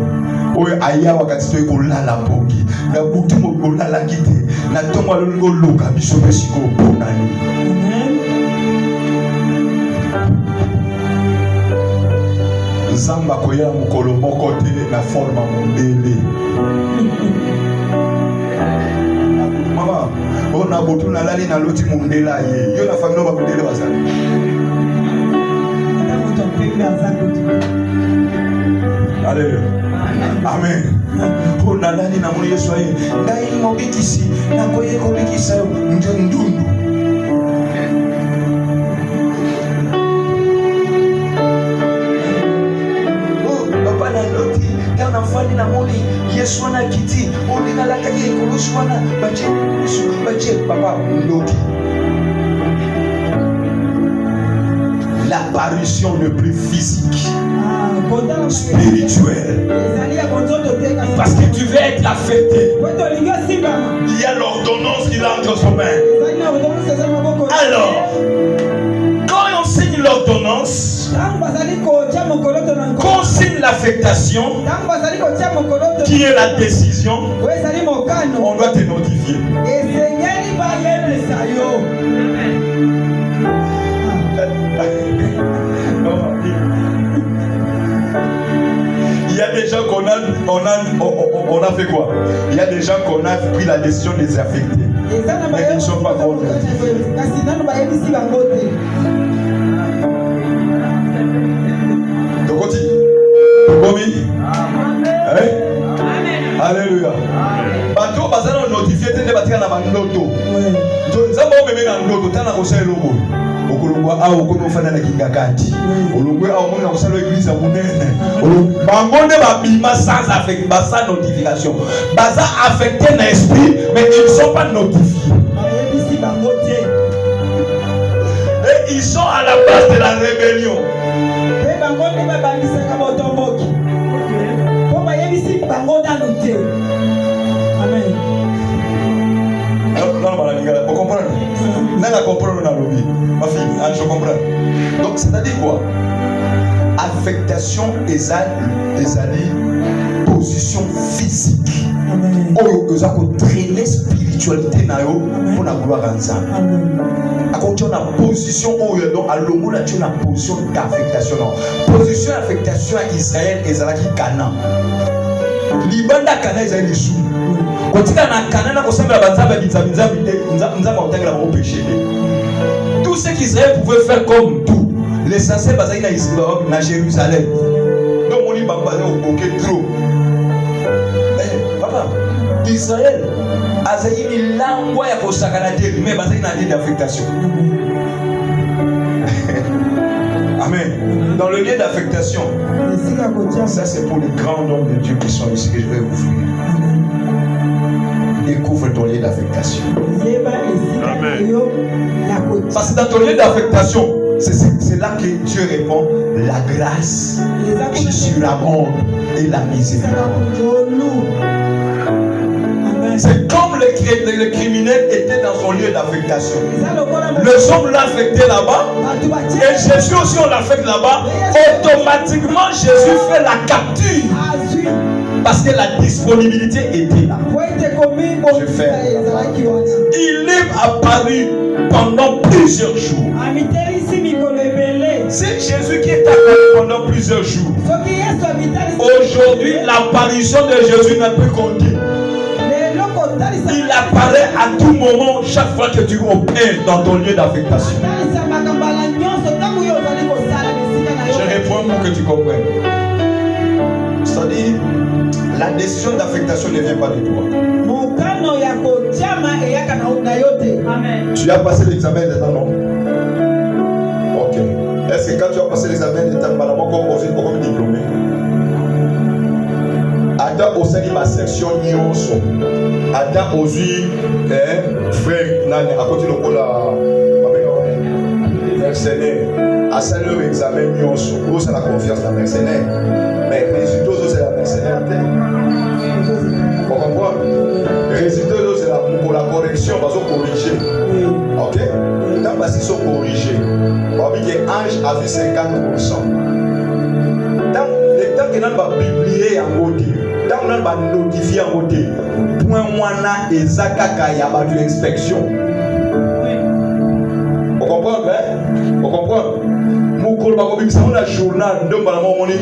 oyo aya wakati to ekolala bongi na butu mokolala kite na tongo lolongo loka biso siko bonani. Nzamba koya mukolo moko te na forma mondele. Mama ona botu na lali na loti mondela ye yo na famille ba mondele bazali. Alléluia. Amen. Oh nalani na muli Yesu aye. Ngai mobikisi na koye kobikisa nje ndundu. Oh papa na loti kana mfani na muli Yesu na kiti. Oli na laka ye kulushwana bache papa loti. L'apparition le plus physique, spirituel. Parce que tu veux être affecté. Il y a l'ordonnance qui est entre son main. Alors, quand on signe l'ordonnance, qu'on signe l'affectation, qui est la décision, on doit te notifier. Il y a des gens qu'on a fait quoi? Il y a des gens qu'on a pris la décision de les affecter. Mais ils ne sont pas convaincus. Alléluia. Bateau bazana notifié tende batika na bandoto. Nzamba omeme na ndoto tana kosala lobo. Okolongwa awo kono fana na kingakati. Olongwe awo mona kosala église munene. Bangonde babima sans affect, sans notification. Baza affecté na esprit mais ils ne sont pas notifiés. Et ils sont à la base de la rébellion. Amen. Vous comprenez? Ma fille, je comprends. Donc, c'est-à-dire quoi? Affectation et position physique. Vous avez traîné spiritualité pour la gloire en ça. Quand tu as une position, tu as une position d'affectation. Position d'affectation à Israël et à Canaan. Libanda Canaan est un issue. Quand tu as un Canaan, tout ce qu'Israël pouvait faire comme tout, l'essentiel basé à Jérusalem. Donc on y va pas au trop. Papa, Israël a une langue pour s'accanater, mais basé à d'affectation. Amen. Dans le lieu d'affectation, ça c'est pour les grands hommes de Dieu qui sont ici que je vais vous faire. Découvre ton lieu d'affectation. Amen. Parce que dans ton lieu d'affectation, c'est là que Dieu répond la grâce, je surabonde et la miséricorde. C'est comme le criminel était dans son lieu d'affectation. Les hommes l'ont affecté là-bas. Et Jésus aussi on l'affecte là-bas. Automatiquement Jésus fait la capture. Parce que la disponibilité était là. Je fais. Il est apparu pendant plusieurs jours. C'est Jésus qui est apparu pendant plusieurs jours. Aujourd'hui, l'apparition de Jésus n'est plus comptée. Il apparaît à tout moment, chaque fois que tu opères dans ton lieu d'affectation. Je réponds pour que tu comprennes. C'est-à-dire, la décision d'affectation ne vient pas de toi. Tu as passé l'examen d'État, non? Ok. Est-ce que quand tu as passé l'examen d'État, madame, comment diplômé? Attends, au sein de ma section, attends, aux yeux, frère, à côté de la mercenaire. à ça l'examen nyonso ça la confiance dans mercenaire mais résultat c'est la mercenaire vous comprenez résultat c'est la correction parce qu'on corriger ok dans parce qu'ils sont corrigés on dit que ange a vu 50% dans le temps que nous va publier en côté dans nous va notifier en côté point wana ezakaka ya ba inspection vous comprenez vous comprenez mukolo ba ko bimisa na journal ndomba na momoni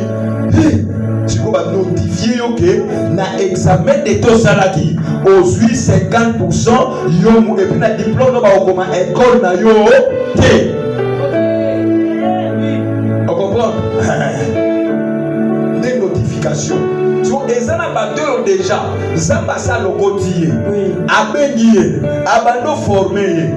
si vous va notifier que na examen de tout salaki aux 50% yo et puis na diplôme ba ko ma école na yo te vous comprenez des notifications so ezana bateau déjà zamba sa lokotier abengier abando formé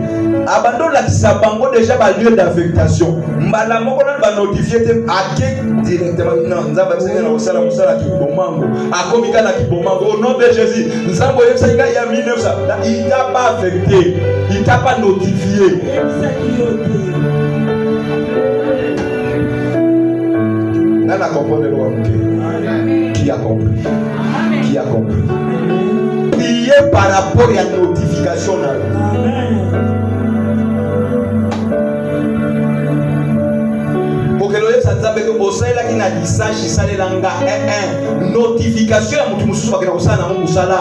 abando la kisabango déjà ba lieu d'affectation mbala moko na ba notifier te ake directement non nzamba senga na osala musala ki bomango akomika na ki bomango au nom de Jésus nzambo yebisa ya 1900 il t'a pas affecté il t'a pas notifié nana comprendre le roi qui a compris qui a compris prier par rapport à la notification pour que l'oeil s'attaque que au sein là qui n'a dit ça chez ça les langues notification à mon mususu bakena ko sana mon musala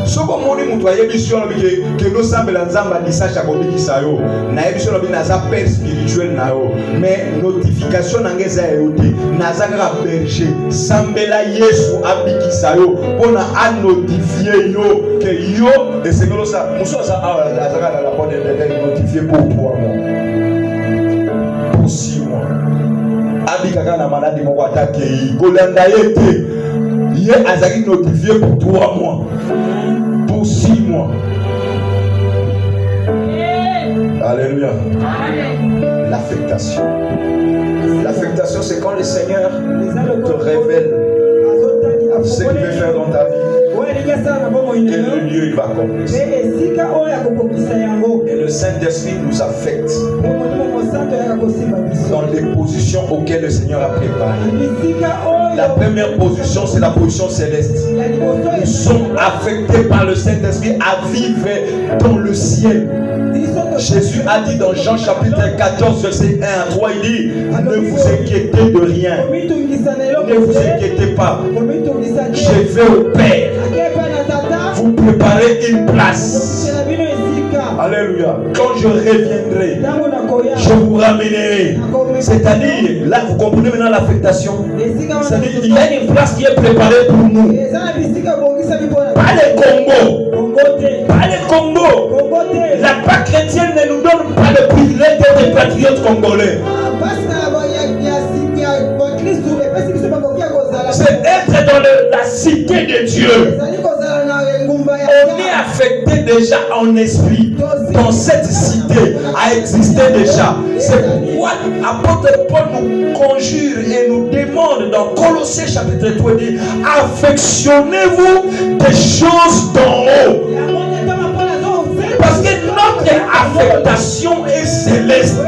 soko moni mutu ayebiso na bike que no sambela nzamba disasha ko bikisa yo na yebiso na bina za père spirituel na yo mais notification na ngeza yote na za ka berger sambela Yesu abikisa yo pona a notifier yo que yo et c'est comme ça muso ça a za ka la porte de notifier pour 3 mois pour 6 mois abikaka na maladi moko atake kolanda yete ye azaki notifié pour 3 mois pour 6 mois. Alléluia. L'affectation. L'affectation, c'est quand le Seigneur te révèle ce qu'il veut faire dans ta vie. Et le lieu, il va accomplir. Et le Saint-Esprit nous affecte dans les positions auxquelles le Seigneur a préparé. La première position, c'est la position céleste. Nous sommes affectés par le Saint-Esprit à vivre dans le ciel. Jésus a dit dans Jean chapitre 14, verset 1 à 3, il dit, ne vous inquiétez de rien. Ne vous inquiétez pas. Je vais au Père. Vous préparez une place. Alléluia. Quand je reviendrai, je vous ramènerai. C'est-à-dire, là vous comprenez maintenant l'affectation. C'est-à-dire, il y a une place qui est préparée pour nous. Pas les Congo. Pas les Congo. La Pâque chrétienne ne nous donne pas le privilège d'être des patriotes congolais. C'est être dans la cité de Dieu. On est affecté déjà en esprit dans cette cité a existé déjà. C'est pourquoi l'apôtre Paul nous conjure et nous demande dans Colossiens chapitre 3 dit affectionnez-vous des choses d'en haut. Parce que notre affectation est céleste.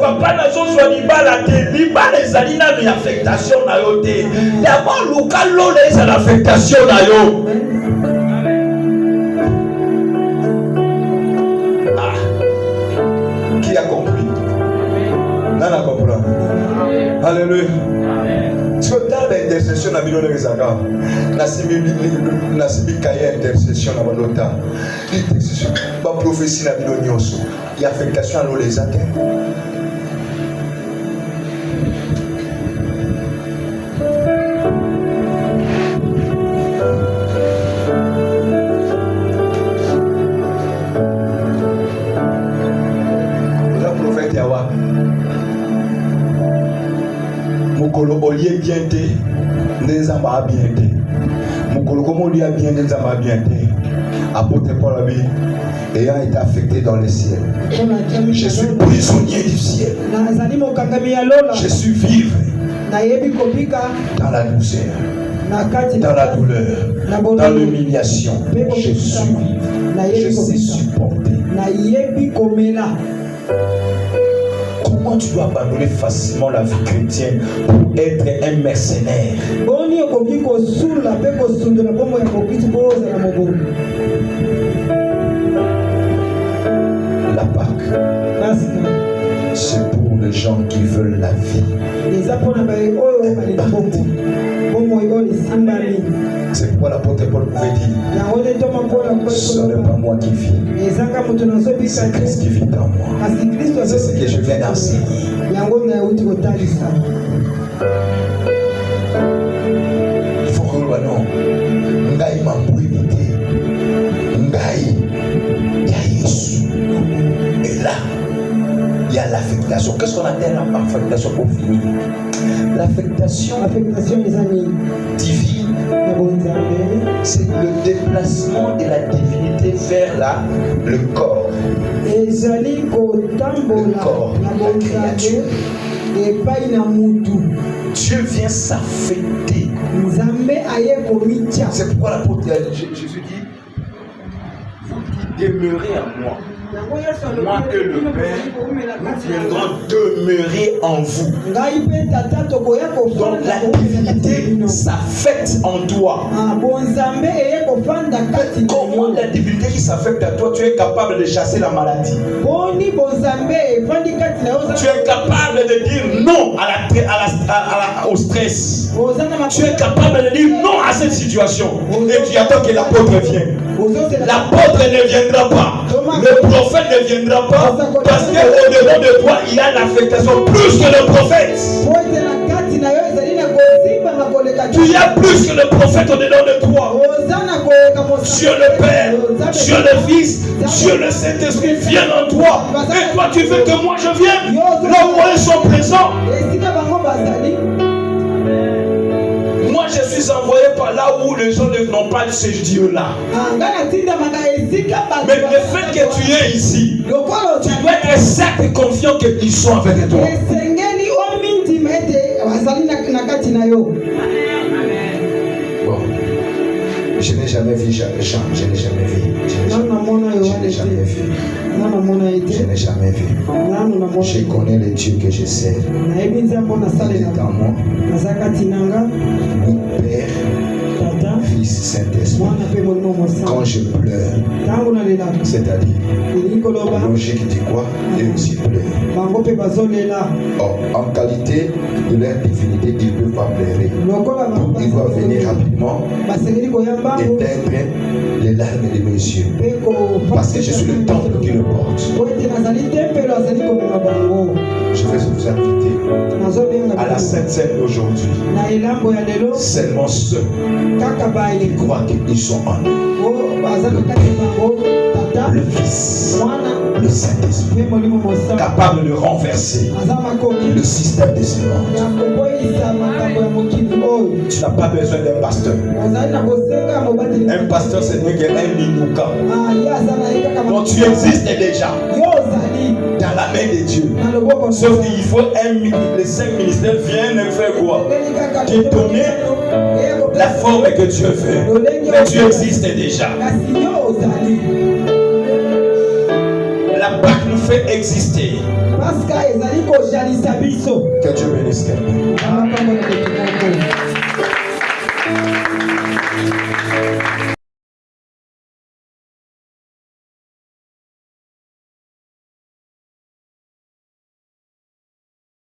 Papa nazo soit libala te libala ezali na affectation na yo te d'abord local lo les affectation na yo qui a compris nana comprend alléluia tu as l'intercession na bino les zaka na sibi kaya intercession na balota intercession ba prophétie na bino nyonso il y a affectation à les zaka. Mukolo olie bien te nzamba bien te mukolo comme olie bien te nzamba bien te apôtre Paul a dit ayant été affecté dans le ciel je suis prisonnier du ciel je suis vivre dans la douceur dans la douleur, dans l'humiliation. Je sais supporter. Comment tu dois abandonner facilement la vie chrétienne pour être un mercenaire? La Pâque, c'est pour les gens qui veulent la vie. C'est pourquoi l'apôtre Paul pouvait dire: ce n'est pas moi qui vis, c'est Christ qui vit en moi. C'est ce que je viens d'enseigner. Il faut que non, ngai m'embrouillité, ngai ya Jésus. Et là, il y a l'affectation. Qu'est-ce qu'on appelle l'affectation pour finir? L'affectation divine, c'est le déplacement de la divinité vers le corps. Le corps, la créature. Dieu vient s'affecter. C'est pourquoi l'apôtre Jésus dit: vous qui demeurez en moi, moi et le Père, nous viendrons demeurer en vous. Donc la divinité s'affecte en toi. Comment la divinité qui s'affecte à toi, tu es capable de chasser la maladie? Tu es capable de dire non au stress. Tu es capable de dire non à cette situation. Et tu attends que l'apôtre vienne. L'apôtre ne viendra pas. Le prophète ne viendra pas. Parce qu'au-dedans de toi, il y a l'affectation plus que le prophète. Tu y as plus que le prophète au-dedans de toi. Dieu le Père, Dieu le Fils, Dieu le Saint-Esprit viennent en toi. Et toi, tu veux que moi je vienne là où ils sont présents. Moi, je suis envoyé par là où les gens n'ont pas de ce Dieu-là. Mais le fait que tu es ici, tu dois être certain et confiant qu'ils sont avec toi. Bon. Je n'ai jamais vu Jean, je n'ai jamais vu. Je n'ai jamais vu. Je connais le Dieu que je sers. Il est en moi. Mon Père, Fils, Saint-Esprit. Quand je pleure, c'est-à-dire, la logique dit quoi? Et aussi pleure. Or, en qualité de leur divinité, ils ne peuvent pas pleurer. Donc, ils doivent venir rapidement éteindre les larmes de mes yeux. Parce que je suis le temple qui le porte. Je vais vous inviter à la Sainte Seine aujourd'hui. Seulement ceux qui croient qu'ils sont en eux. Le Fils, le Saint-Esprit, capable de renverser le système de ce monde. Tu n'as pas besoin d'un pasteur. Un pasteur, c'est un Linouka. Donc tu existes déjà dans la main de Dieu. Sauf qu'il faut les 5 ministères viennent faire quoi? Te donner la forme que Dieu veut. Mais tu existes déjà. La Pâque nous fait exister. Que Dieu bénisse quelqu'un.